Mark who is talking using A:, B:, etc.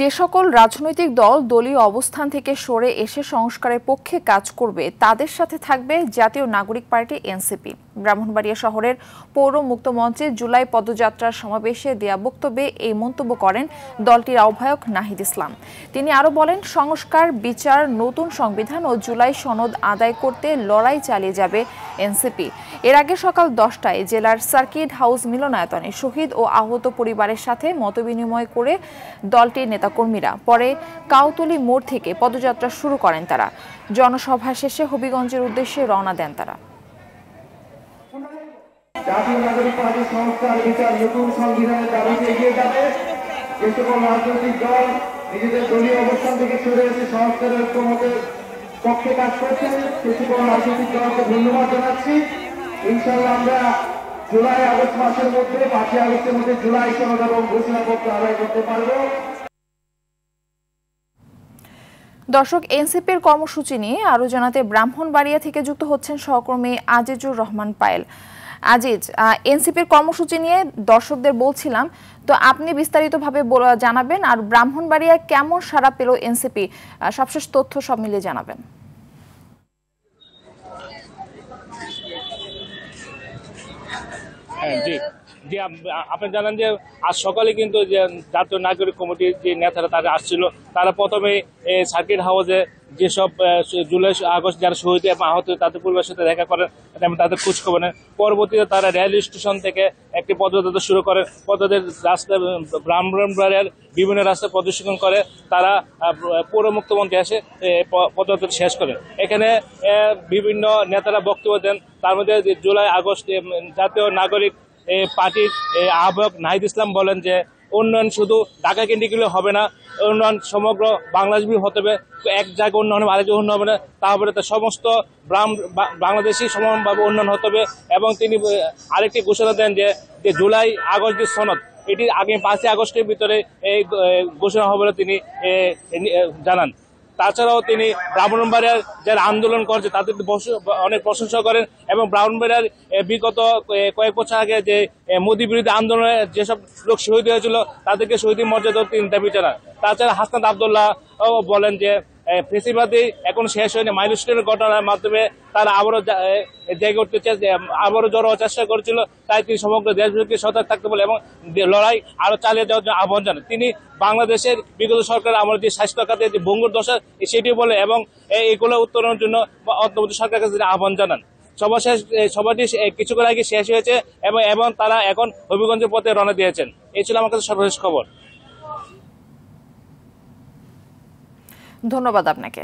A: যে সকল রাজনৈতিক দল দলীয় অবস্থান থেকে সরে এসে সংস্কারের পক্ষে কাজ করবে তাদের সাথে থাকবে জাতীয় নাগরিক পার্টি এনসিপি। ব্রাহ্মণবাড়িয়া শহরের পৌর মুক্ত মঞ্চে জুলাই পদযাত্রার সমাবেশে দেয়া বক্তব্যে এই মন্তব্য করেন দলটির আহ্বায়ক নাহিদ ইসলাম। তিনি আরো বলেন, সংস্কার, বিচার, নতুন সংবিধান ও জুলাই সনদ আদায় করতে লড়াই চালিয়ে যাবে এনসিপি। এর আগে সকাল 10টায় জেলার সার্কিট হাউস মিলনায়তনে শহীদ ও আহত পরিবারের সাথে মতবিনিময় করে দলটির নেতাকর্মীরা পরে কাউতলী মোড় থেকে পদযাত্রা শুরু করেন। তারা জনসভা শেষে হবিগঞ্জের উদ্দেশ্যে রওনা দেন। তারা
B: জাতীয় নাগরিক পার্টি সংস্কার, বিচার, নতুন সংবিধানের দাবিতে এগিয়ে যাবে। যে সকল রাজনৈতিক দল নিজেদের দলীয় অবস্থান থেকে সরে এসে সংস্কারের পক্ষে কাজ করছেন সে সকল রাজনৈতিক দলকে ধন্যবাদ জানাচ্ছি। ইনশাআল্লাহ আমরা জুলাই আগস্ট মাসের মধ্যে 5 আগস্টের মধ্যে জুলাই সনদ এবং ঘোষণাপত্র আদায় করতে পারব।
A: দর্শক, এনসিপির কর্মসূচি নিয়ে আরো জানাতে ব্রাহ্মণবাড়িয়া থেকে যুক্ত হচ্ছেন সহকর্মী আজিজুর রহমান পায়েল। আজিজ, এনসিপির কর্মসূচি নিয়ে দর্শকদের বলছিলাম, তো আপনি বিস্তারিতভাবে জানাবেন, আর ব্রাহ্মণবাড়িয়ায় কেমন সাড়া পেল এনসিপি, সবশেষ তথ্য সব মিলিয়ে জানাবেন।
C: জি, আপনি জানেন যে আজ সকালে কিন্তু যে জাতীয় নাগরিক কমিটির যে নেতারা তারা আসছিল, তারা প্রথমে সার্কিট হাউসে যেসব জুলাই আগস্ট যারা শহীদ এবং আহত তাদের পরিবারের সাথে দেখা করেন এবং তাদের খোঁজখবর নেন। পরবর্তীতে তারা রেল স্টেশন থেকে একটি পদযাত্রা শুরু করেন। রাস্তায় ব্রাহ্মণবাড়িয়ার বিভিন্ন রাস্তায় প্রদর্শন করে তারা পৌর মুক্ত মঞ্চে এসে পদযাত্রা শেষ করেন। এখানে বিভিন্ন নেতারা বক্তব্য দেন। তার মধ্যে জুলাই আগস্ট জাতীয় নাগরিক পার্টির আহ্বায়ক নাহিদ ইসলাম বলেন যে উন্নয়ন শুধু ঢাকা কেন্দ্রিক হবে না, উন্নয়ন সমগ্র বাংলাদেশ হতে হবে। এক জায়গায় উন্নয়ন হবে, আরেক জায়গায় উন্নয়ন হবে না, তা হবে না। সমস্ত বাংলাদেশি সমানভাবে উন্নয়ন হতে হবে। এবং তিনি আরেকটি ঘোষণা দেন যে জুলাই আগস্ট যে সনদ, এটি আগামী 5 আগস্টের ভিতরে এই ঘোষণা হবে বলে তিনি জানান। তাছাড়াও তিনি ব্রাহ্মণবাড়িয়ার যারা আন্দোলন করছে তাদের অনেক প্রশংসা করেন এবং ব্রাহ্মণবাড়িয়ার বিগত কয়েক বছর আগে যে মোদী বিরোধী আন্দোলনে যেসব লোক শহীদ হয়েছিল তাদেরকে শহীদের মর্যাদা তিনি দাবি জানান। তাছাড়া হাসনাত আবদুল্লাহ বলেন যে ফেসিবাদী এখন শেষ হয়নি, মাইলস্টোনের ঘটনার মাধ্যমে তারা আবারও জড়ো হওয়ার চেষ্টা করেছিল। তাই তিনি সমগ্র দেশবাসীকে সতর্ক থাকতে বলে এবং লড়াই আরো চালিয়ে যাওয়ার জন্য আহ্বান জানান। তিনি বাংলাদেশের বিগত সরকার আমার যে স্বাস্থ্য খাতে যে ভঙ্গুর দশা সেটি বলে এবং এগুলো উত্তরণের জন্য অন্তর্বর্তী সরকারের কাছে আহ্বান জানান। সভাটি কিছুক্ষণ আগে শেষ হয়েছে এবং তারা এখন হবিগঞ্জের পথে রওনা দিয়েছেন। এই ছিল আমার কাছে সর্বশেষ খবর।
A: ধন্যবাদ আপনাকে।